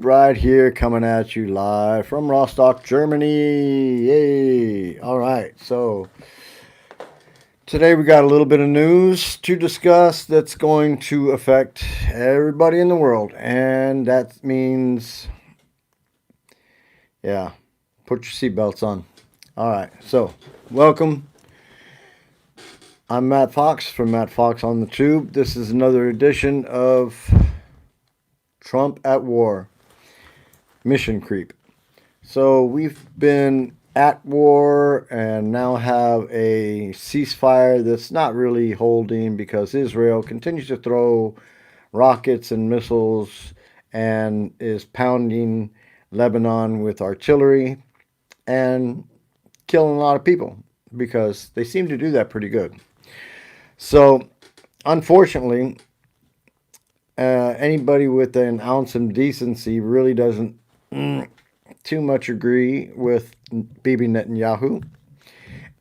Right here coming at you live from Rostock, Germany. Yay! All right, so today we got a little bit of news to discuss that's going to affect everybody in the world, and that means, yeah, put your seatbelts on. All right, so welcome. I'm Matt Fox from Matt Fox on the Tube. This is another edition of Trump at War Mission Creep. So we've been at war and now have a ceasefire that's not really holding because Israel continues to throw rockets and missiles and is pounding Lebanon with artillery and killing a lot of people because they seem to do that pretty good. So, unfortunately, anybody with an ounce of decency really doesn't too much agree with Bibi Netanyahu.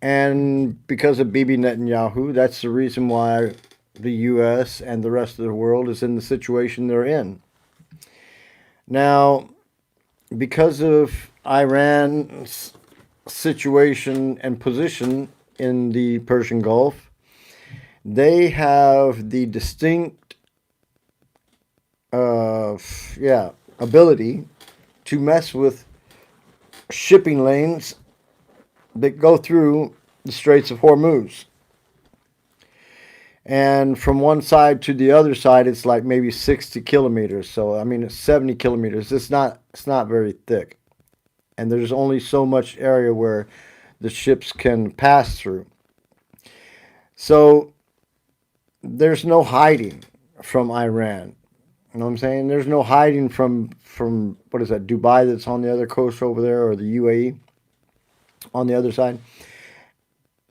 And because of Bibi Netanyahu, that's the reason why the U.S. and the rest of the world is in the situation they're in. Now, because of Iran's situation and position in the Persian Gulf, they have the distinct, ability to mess with shipping lanes that go through the Straits of Hormuz. And from one side to the other side, it's like maybe 60 kilometers. So I mean, it's 70 kilometers. It's not very thick, and there's only so much area where the ships can pass through. So there's no hiding from Iran. You know what I'm saying? There's no hiding from what is that, Dubai, that's on the other coast over there, or the UAE on the other side.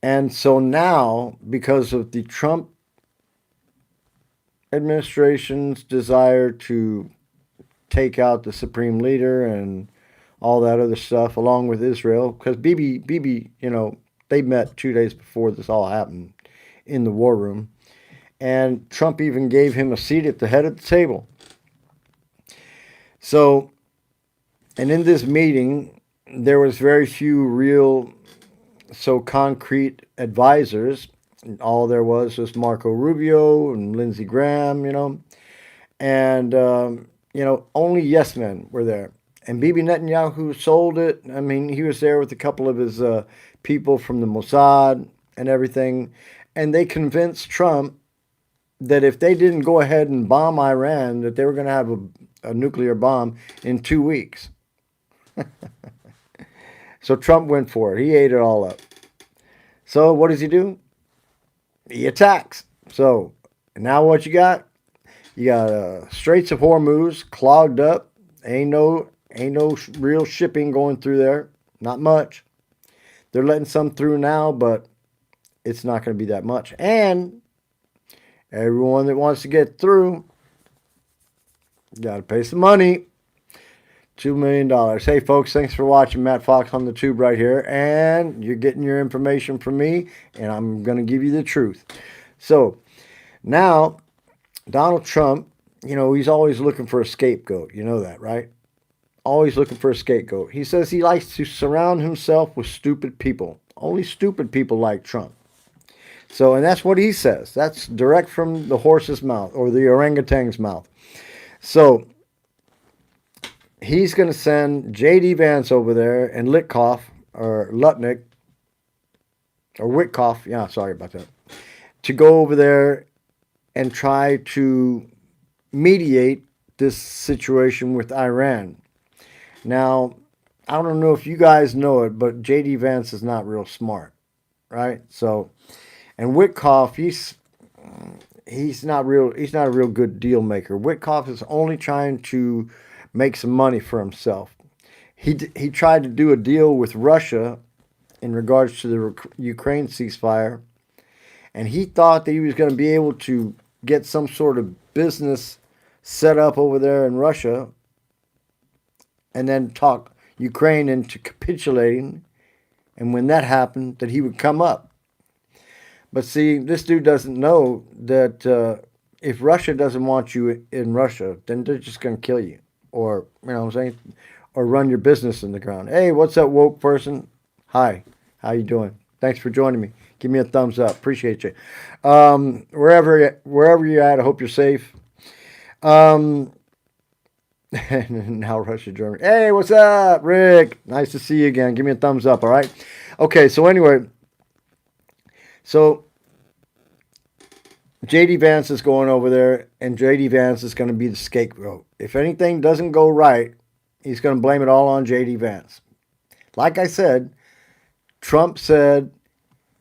And so now, because of the Trump administration's desire to take out the supreme leader and all that other stuff, along with Israel, because Bibi, they met 2 days before this all happened in the war room, and Trump even gave him a seat at the head of the table. So, and in this meeting, there was very few real, so concrete advisors. All there was Marco Rubio and Lindsey Graham, and only yes men were there. And Bibi Netanyahu sold it. I mean, he was there with a couple of his people from the Mossad and everything, and they convinced Trump that if they didn't go ahead and bomb Iran, that they were going to have a nuclear bomb in 2 weeks. So Trump went for it. He ate it all up. So what does he do? He attacks. So now what you got? You got Straits of Hormuz clogged up. Ain't no real shipping going through there. Not much. They're letting some through now, but it's not going to be that much. And everyone that wants to get through got to pay some money. $2 million. Hey, folks, thanks for watching Matt Fox on the Tube right here. And you're getting your information from me, and I'm going to give you the truth. So now, Donald Trump, he's always looking for a scapegoat. You know that, right? Always looking for a scapegoat. He says he likes to surround himself with stupid people. Only stupid people like Trump. So, and that's what he says. That's direct from the horse's mouth or the orangutan's mouth. So, he's going to send J.D. Vance over there and Litkoff, or Lutnick, or Witkoff, yeah, sorry about that, to go over there and try to mediate this situation with Iran. Now, I don't know if you guys know it, but J.D. Vance is not real smart, right? So, and Witkoff, he's not a real good deal maker. Witkoff is only trying to make some money for himself. He tried to do a deal with Russia in regards to the Ukraine ceasefire, and he thought that he was going to be able to get some sort of business set up over there in Russia and then talk Ukraine into capitulating, and when that happened, that he would come up. But see, this dude doesn't know that if Russia doesn't want you in Russia, then they're just going to kill you or, you know what I'm saying, or run your business in the ground. Hey, what's up, woke person? Hi, how you doing? Thanks for joining me. Give me a thumbs up. Appreciate you. Wherever you're at, I hope you're safe. Now Russia, Germany. Hey, what's up, Rick? Nice to see you again. Give me a thumbs up, all right? Okay, so anyway, so JD Vance is going over there, and JD Vance is going to be the scapegoat. If anything doesn't go right, he's going to blame it all on JD Vance. Like I said, Trump said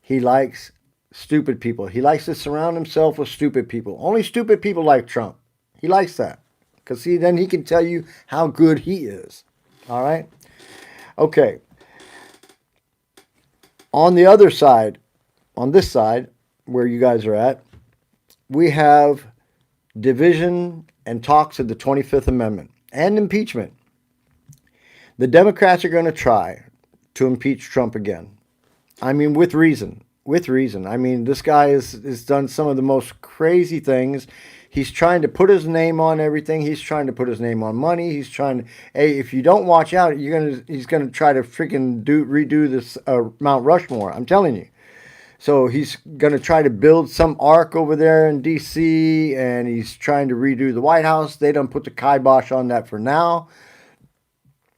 he likes stupid people. He likes to surround himself with stupid people. Only stupid people like Trump. He likes that. Because then he can tell you how good he is. All right? Okay. On the other side, on this side, where you guys are at, we have division and talks of the 25th Amendment and impeachment. The Democrats are going to try to impeach Trump again. I mean, with reason. With reason. I mean, this guy has done some of the most crazy things. He's trying to put his name on everything. He's trying to put his name on money. He's trying to, hey, if you don't watch out, he's gonna try to freaking redo this Mount Rushmore. I'm telling you. So he's gonna try to build some ark over there in D.C. and he's trying to redo the White House. They don't put the kibosh on that for now.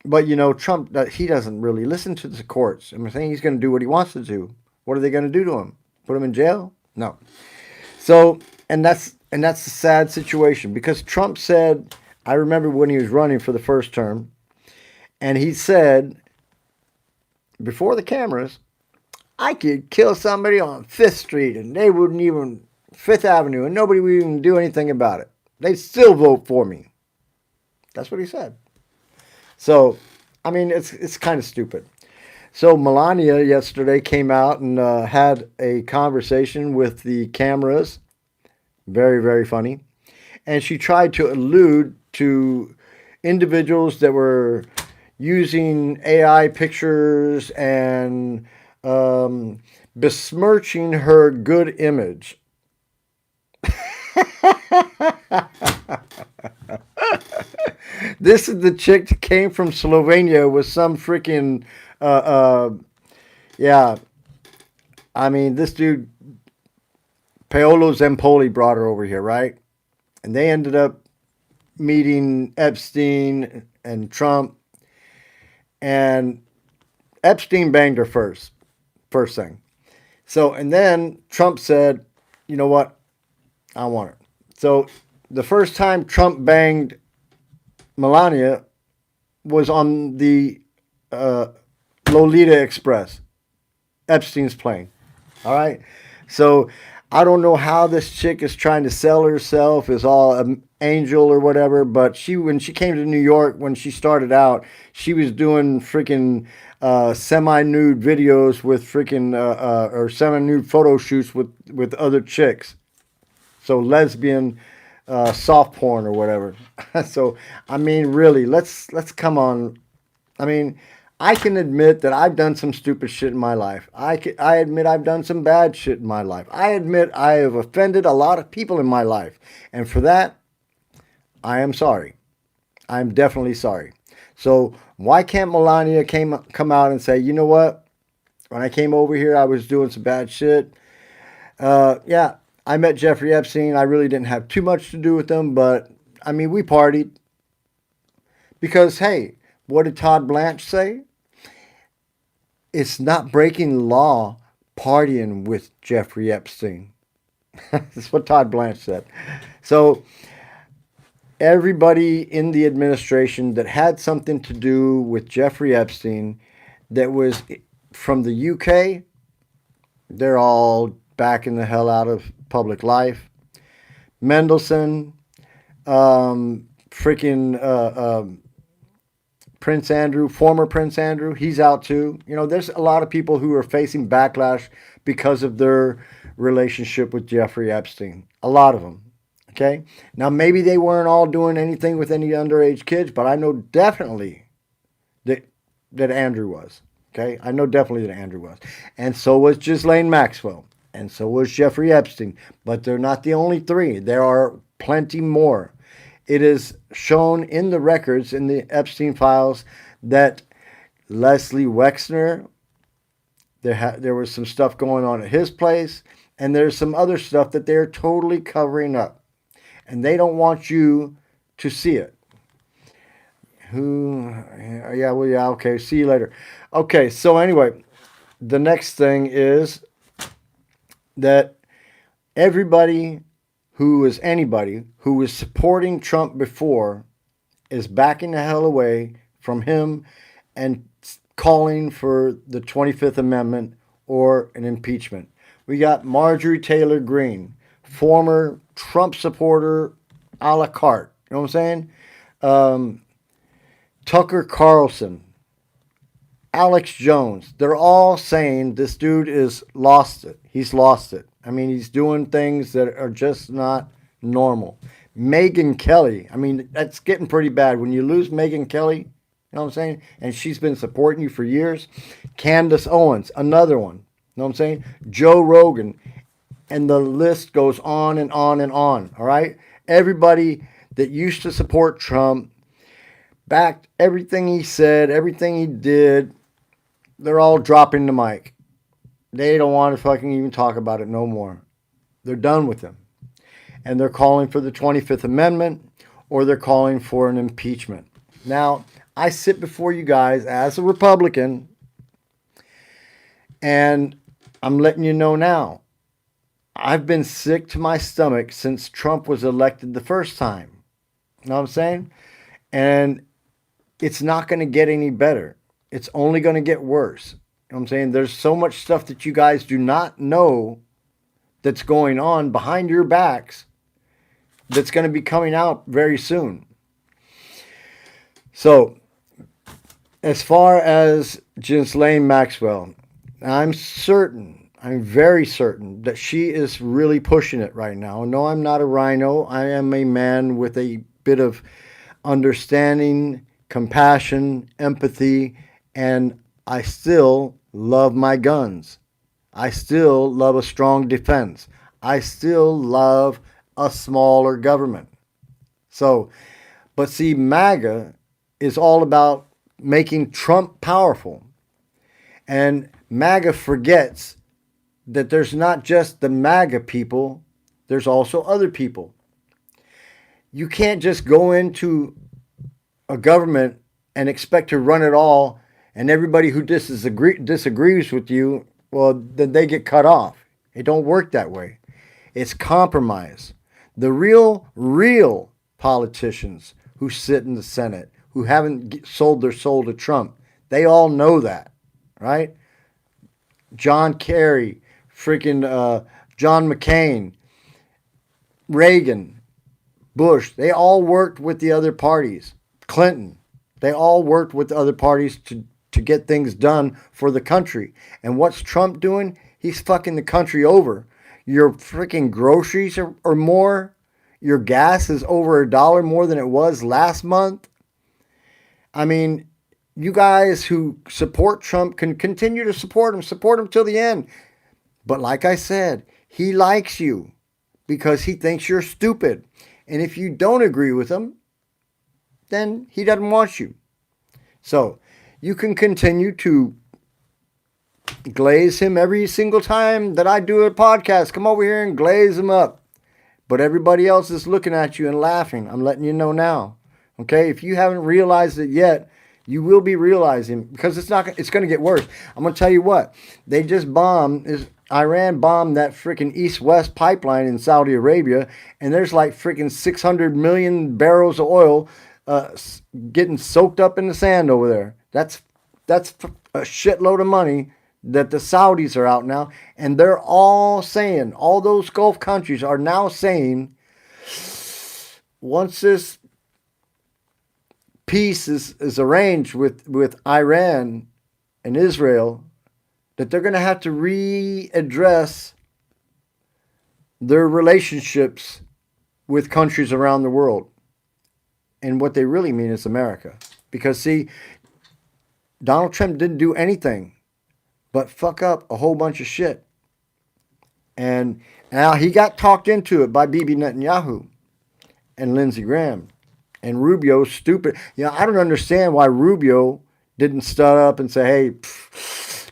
But you know, Trump, he doesn't really listen to the courts. I'm saying he's gonna do what he wants to do. What are they gonna do to him? Put him in jail? No. So, and that's the sad situation because Trump said, I remember when he was running for the first term, and he said, before the cameras, I could kill somebody on 5th Street and they wouldn't even, 5th Avenue, and nobody would even do anything about it. They'd still vote for me. That's what he said. So, I mean, it's kind of stupid. So Melania yesterday came out and had a conversation with the cameras. Very, very funny. And she tried to allude to individuals that were using AI pictures and besmirching her good image. This is the chick that came from Slovenia with some freaking, yeah. I mean, this dude, Paolo Zempoli, brought her over here, right? And they ended up meeting Epstein and Trump. And Epstein banged her first thing. So, and then Trump said, you know what? I want her. So the first time Trump banged Melania was on the Lolita Express, Epstein's plane. All right. So I don't know how this chick is trying to sell herself as all an angel or whatever, but when she came to New York, when she started out, she was doing freaking semi-nude videos with freaking or semi-nude photo shoots with other chicks. So lesbian soft porn or whatever. So I mean, really, let's come on. I mean, I can admit that I've done some stupid shit in my life. I admit I've done some bad shit in my life. I admit I have offended a lot of people in my life. And for that, I am sorry. I'm definitely sorry. So why can't Melania come out and say, you know what? When I came over here, I was doing some bad shit. Yeah, I met Jeffrey Epstein. I really didn't have too much to do with him, but I mean, we partied. Because, hey, what did Todd Blanche say? It's not breaking law partying with Jeffrey Epstein. That's what Todd Blanche said. So everybody in the administration that had something to do with Jeffrey Epstein that was from the UK, they're all backing the hell out of public life. Mendelsohn, Prince Andrew, former Prince Andrew, he's out too. You know, there's a lot of people who are facing backlash because of their relationship with Jeffrey Epstein. A lot of them. Okay? Now, maybe they weren't all doing anything with any underage kids, but I know definitely that Andrew was. Okay? I know definitely that Andrew was. And so was Ghislaine Maxwell. And so was Jeffrey Epstein. But they're not the only three. There are plenty more. it is shown in the records, in the Epstein files, that Leslie Wexner, there was some stuff going on at his place, and there's some other stuff that they're totally covering up. And they don't want you to see it. Okay, see you later. Okay, so anyway, the next thing is that anybody who was supporting Trump before is backing the hell away from him and calling for the 25th Amendment or an impeachment. We got Marjorie Taylor Greene, former Trump supporter a la carte. You know what I'm saying? Tucker Carlson, Alex Jones. They're all saying this dude is lost it. He's lost it. I mean, he's doing things that are just not normal. Megyn Kelly. I mean, that's getting pretty bad. When you lose Megyn Kelly, you know what I'm saying? And she's been supporting you for years. Candace Owens, another one. You know what I'm saying? Joe Rogan. And the list goes on and on and on. All right? Everybody that used to support Trump, backed everything he said, everything he did, they're all dropping the mic. They don't want to fucking even talk about it no more. They're done with him. And they're calling for the 25th Amendment, or they're calling for an impeachment. Now, I sit before you guys as a Republican, and I'm letting you know now, I've been sick to my stomach since Trump was elected the first time. You know what I'm saying? And it's not going to get any better. It's only going to get worse. You know what I'm saying? There's so much stuff that you guys do not know that's going on behind your backs that's going to be coming out very soon. So, as far as Ghislaine Maxwell, I'm very certain that she is really pushing it right now. No, I'm not a rhino. I am a man with a bit of understanding, compassion, empathy, and I still love my guns. I still love a strong defense. I still love a smaller government. So, but see, MAGA is all about making Trump powerful. And MAGA forgets that there's not just the MAGA people, there's also other people. You can't just go into a government and expect to run it all, and everybody who disagrees with you, well, then they get cut off. It don't work that way. It's compromise. The real politicians who sit in the Senate, who haven't sold their soul to Trump, they all know that, right? John Kerry, John McCain, Reagan, Bush, they all worked with the other parties. Clinton, they all worked with the other parties to get things done for the country. And what's Trump doing? He's fucking the country over. Your freaking groceries are more. Your gas is over $1 more than it was last month. I mean, you guys who support Trump can continue to support him till the end. But like I said, he likes you because he thinks you're stupid. And if you don't agree with him, then he doesn't want you. So you can continue to glaze him every single time that I do a podcast. Come over here and glaze him up. But everybody else is looking at you and laughing. I'm letting you know now. Okay? If you haven't realized it yet, you will be realizing, because it's going to get worse. I'm going to tell you what. They just Iran bombed that freaking east-west pipeline in Saudi Arabia, and there's like freaking 600 million barrels of oil getting soaked up in the sand over there. That's a shitload of money that the Saudis are out now, and they're all saying, all those Gulf countries are now saying, once this peace is arranged with Iran and Israel, that they're going to have to readdress their relationships with countries around the world. And what they really mean is America. Because, see, Donald Trump didn't do anything but fuck up a whole bunch of shit. And now he got talked into it by Bibi Netanyahu and Lindsey Graham. And Rubio's stupid. I don't understand why Rubio didn't stand up and say, hey,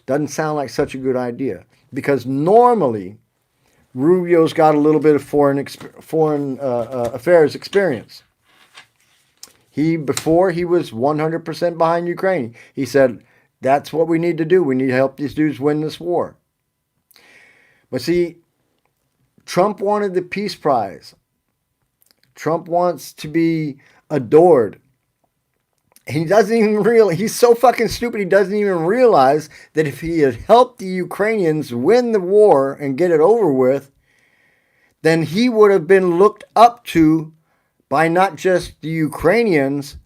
doesn't sound like such a good idea. Because normally, Rubio's got a little bit of foreign affairs experience. Before he was 100% behind Ukraine. He said, that's what we need to do. We need to help these dudes win this war. But see, Trump wanted the Peace Prize. Trump wants to be adored. He doesn't even realize, he's so fucking stupid, he doesn't even realize that if he had helped the Ukrainians win the war and get it over with, then he would have been looked up to by not just the Ukrainians,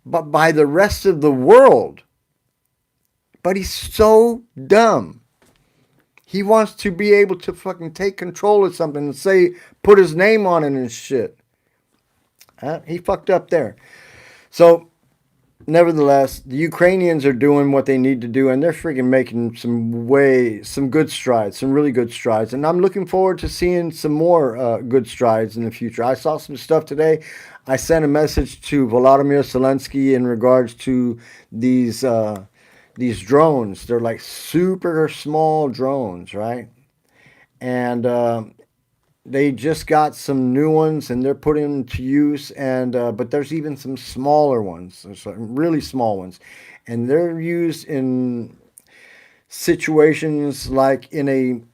but by the rest of the world. But he's so dumb. He wants to be able to fucking take control of something and say, put his name on it and shit. He fucked up there. So, nevertheless, the Ukrainians are doing what they need to do, and they're freaking making some good strides, some really good strides. And I'm looking forward to seeing some more good strides in the future. I saw some stuff today. I sent a message to Volodymyr Zelensky in regards to these drones. They're like super small drones, right? And they just got some new ones, and they're putting them to use. And but there's even some smaller ones, there's some really small ones, and they're used in situations like in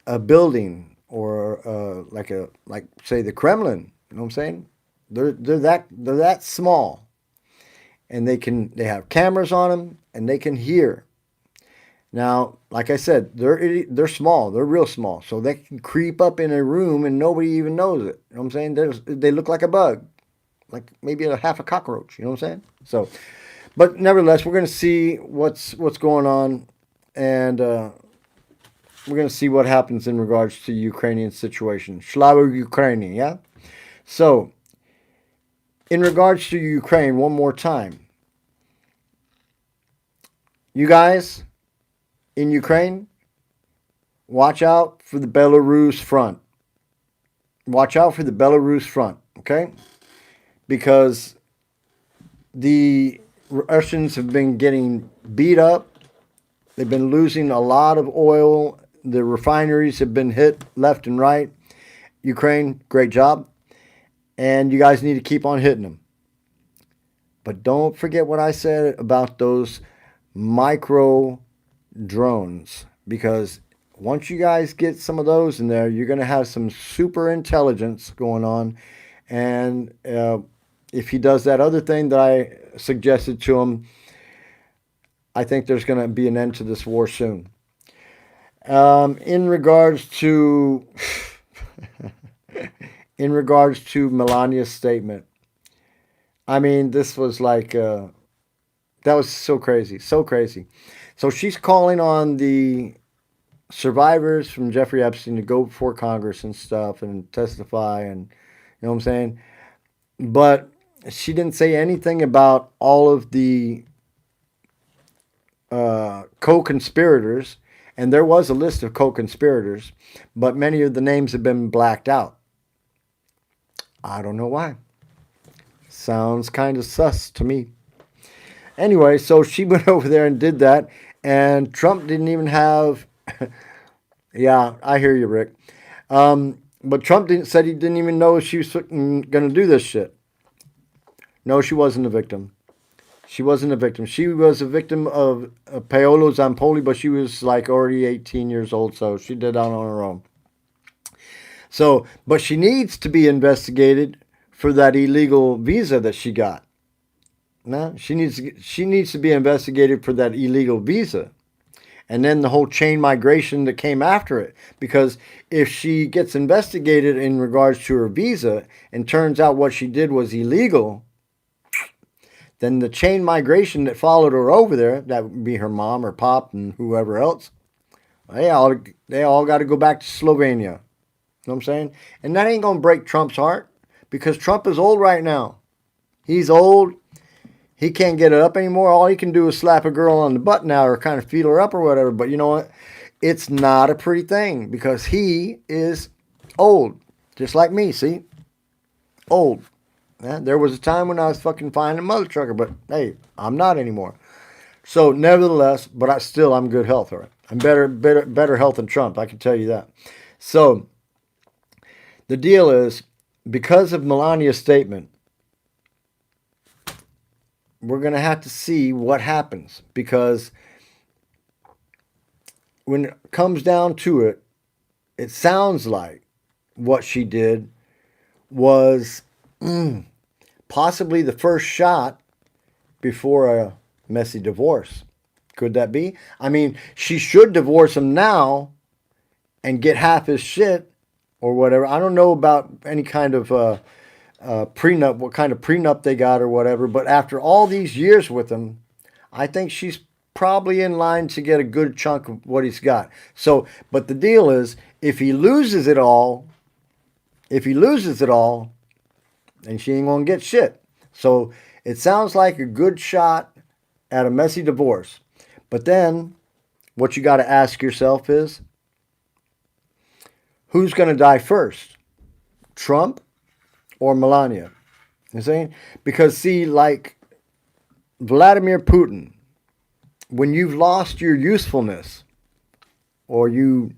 a building or like say the Kremlin. You know what I'm saying? They're that small, and they have cameras on them, and they can hear. Now, like I said, they're small. They're real small. So they can creep up in a room and nobody even knows it. You know what I'm saying? They look like a bug. Like maybe half a cockroach. You know what I'm saying? So, but nevertheless, we're going to see what's going on. And we're going to see what happens in regards to the Ukrainian situation. Slava Ukraini, yeah? So, in regards to Ukraine, one more time. You guys in Ukraine, watch out for the Belarus front. Watch out for the Belarus front, okay? Because the Russians have been getting beat up. They've been losing a lot of oil. The refineries have been hit left and right. Ukraine, great job. And you guys need to keep on hitting them. But don't forget what I said about those micro drones, because once you guys get some of those in there, you're going to have some super intelligence going on. And if he does that other thing that I suggested to him, I think there's going to be an end to this war soon. In regards to Melania's statement, I mean, this was like that was so crazy. So she's calling on the survivors from Jeffrey Epstein to go before Congress and stuff and testify, and you know what I'm saying? But she didn't say anything about all of the co-conspirators, and there was a list of co-conspirators, but many of the names have been blacked out. I don't know why. Sounds kind of sus to me. Anyway, so she went over there and did that, and Trump didn't even have... Yeah, I hear you, Rick. But Trump said he didn't even know she was going to do this shit. No, she wasn't a victim. She wasn't a victim. She was a victim of Paolo Zampoli, but she was like already 18 years old, so she did that on her own. So, but she needs to be investigated for that illegal visa that she got. No, she needs to be investigated for that illegal visa. And then the whole chain migration that came after it. Because if she gets investigated in regards to her visa and turns out what she did was illegal, then the chain migration that followed her over there, that would be her mom or pop and whoever else, they all got to go back to Slovenia. You know what I'm saying? And that ain't going to break Trump's heart, because Trump is old right now. He's old. He can't get it up anymore. All he can do is slap a girl on the butt now or kind of feel her up or whatever. But you know what? It's not a pretty thing, because he is old. Just like me, see? Old. There was a time when I was fucking fine and mother trucker, but hey, I'm not anymore. So nevertheless, but I'm good health, all right. I'm better health than Trump, I can tell you that. So the deal is, because of Melania's statement, we're going to have to see what happens, because when it comes down to it, it sounds like what she did was possibly the first shot before a messy divorce. Could that be? I mean, she should divorce him now and get half his shit or whatever. I don't know about any kind of prenup, what kind of prenup they got or whatever, but after all these years with him, I think she's probably in line to get a good chunk of what he's got. So, but the deal is, if he loses it all, then she ain't gonna get shit. So it sounds like a good shot at a messy divorce. But then what you got to ask yourself is, who's going to die first? Trump or Melania? You see? Because see, like Vladimir Putin, when you've lost your usefulness or you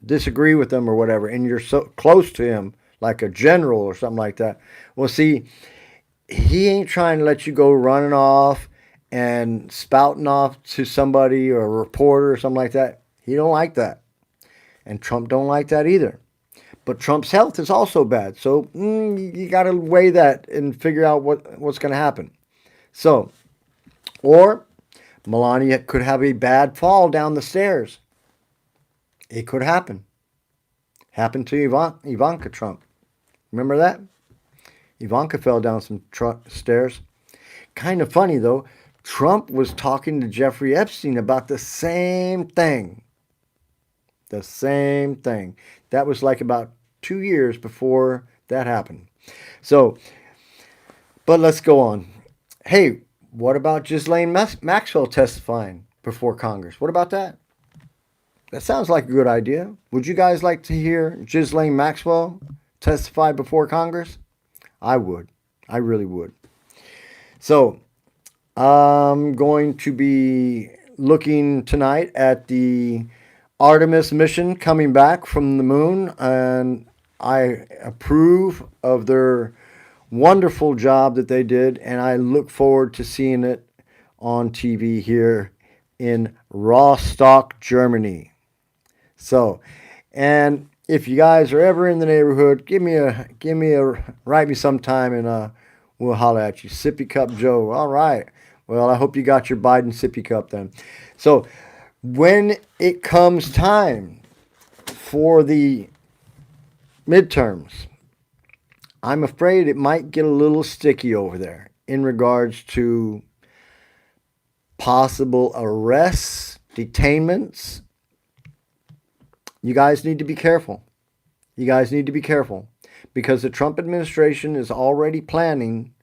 disagree with him or whatever, and you're so close to him, like a general or something like that, well, see, he ain't trying to let you go running off and spouting off to somebody or a reporter or something like that. He don't like that. And Trump don't like that either. But Trump's health is also bad. So you got to weigh that and figure out what's going to happen. So, or Melania could have a bad fall down the stairs. It could happen. Happened to Ivanka Trump. Remember that? Ivanka fell down some stairs. Kind of funny, though. Trump was talking to Jeffrey Epstein about the same thing. The same thing. That was like about 2 years before that happened. So, but let's go on. Hey, what about Ghislaine Maxwell testifying before Congress? What about that? That sounds like a good idea. Would you guys like to hear Ghislaine Maxwell testify before Congress? I would. I really would. So, I'm going to be looking tonight at the Artemis mission coming back from the moon, and I approve of their wonderful job that they did, and I look forward to seeing it on TV here in Rostock, Germany. So, and if you guys are ever in the neighborhood, write me sometime, and we'll holler at you. Sippy Cup Joe. All right. Well, I hope you got your Biden sippy cup then. So, when it comes time for the midterms, I'm afraid it might get a little sticky over there in regards to possible arrests, detainments. You guys need to be careful. You guys need to be careful, because the Trump administration is already planning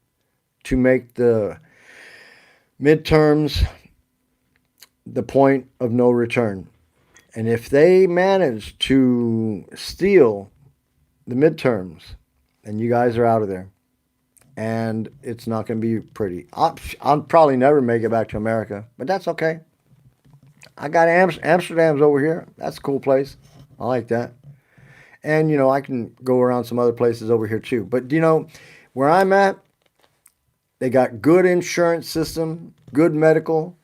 to make the midterms the point of no return. And if they manage to steal the midterms, then you guys are out of there. And it's not going to be pretty. I'll probably never make it back to America, but that's okay. I got Amsterdam's over here. That's a cool place. I like that. And, you know, I can go around some other places over here too. But, you know, where I'm at, they got good insurance system, good medical,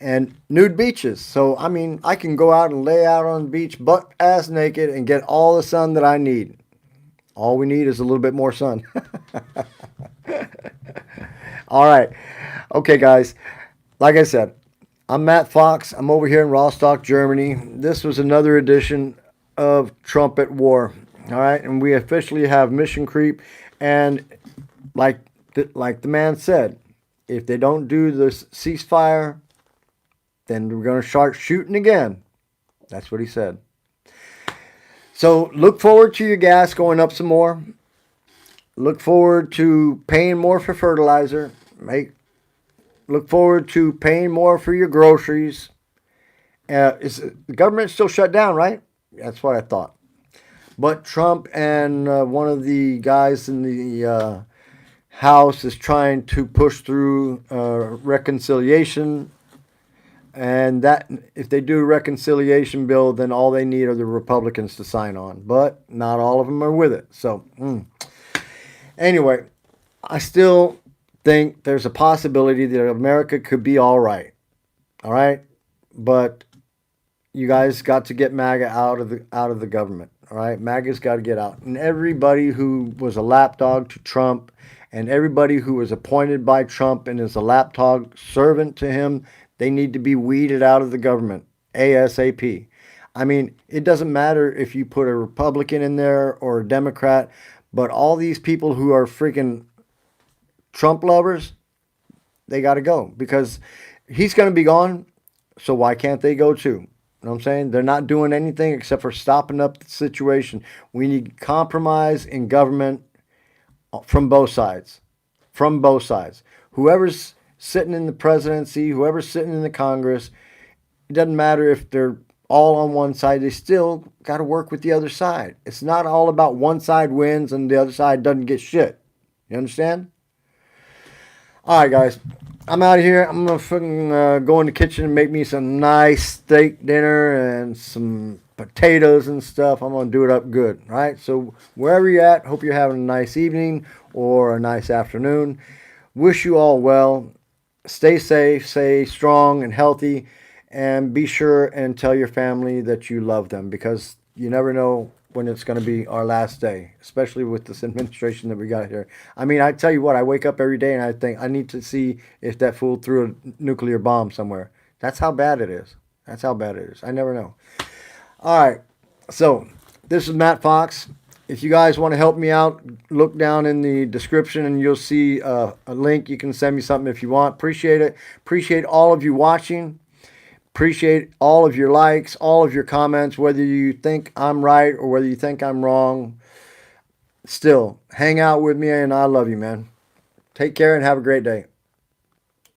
and nude beaches. So, I mean, I can go out and lay out on the beach butt ass naked and get all the sun that I need. All we need is a little bit more sun. All right. Okay, guys. Like I said, I'm Matt Fox. I'm over here in Rostock, Germany. This was another edition of Trump at War. All right. And we officially have mission creep. And like the man said, if they don't do this ceasefire, then we're going to start shooting again. That's what he said. So look forward to your gas going up some more. Look forward to paying more for fertilizer. Look forward to paying more for your groceries. Is the government still shut down, right? That's what I thought. But Trump and one of the guys in the House is trying to push through reconciliation, and that if they do a reconciliation bill, then all they need are the Republicans to sign on. But not all of them are with it. So anyway, I still think there's a possibility that America could be all right. All right, but you guys got to get MAGA out of the government. All right, MAGA's got to get out, and everybody who was a lapdog to Trump, and everybody who was appointed by Trump and is a lapdog servant to him, they need to be weeded out of the government ASAP. I mean, it doesn't matter if you put a Republican in there or a Democrat, but all these people who are freaking Trump lovers, they got to go because he's going to be gone. So why can't they go too? You know what I'm saying? They're not doing anything except for stopping up the situation. We need compromise in government from both sides. From both sides. Whoever's sitting in the presidency, whoever's sitting in the Congress, it doesn't matter if they're all on one side, they still got to work with the other side. It's not all about one side wins and the other side doesn't get shit. You understand? All right, guys. I'm out of here. I'm going to fucking go in the kitchen and make me some nice steak dinner and some potatoes and stuff. I'm going to do it up good, right? So wherever you're at, hope you're having a nice evening or a nice afternoon. Wish you all well. Stay safe, stay strong and healthy, and be sure and tell your family that you love them because you never know when it's going to be our last day, especially with this administration that we got here. I mean, I tell you what, I wake up every day and I think I need to see if that fool threw a nuclear bomb somewhere. That's how bad it is. That's how bad it is. I never know. All right. So this is Matt Fox. If you guys want to help me out, look down in the description and you'll see a link. You can send me something if you want. Appreciate it. Appreciate all of you watching. Appreciate all of your likes, all of your comments, whether you think I'm right or whether you think I'm wrong. Still, hang out with me and I love you, man. Take care and have a great day.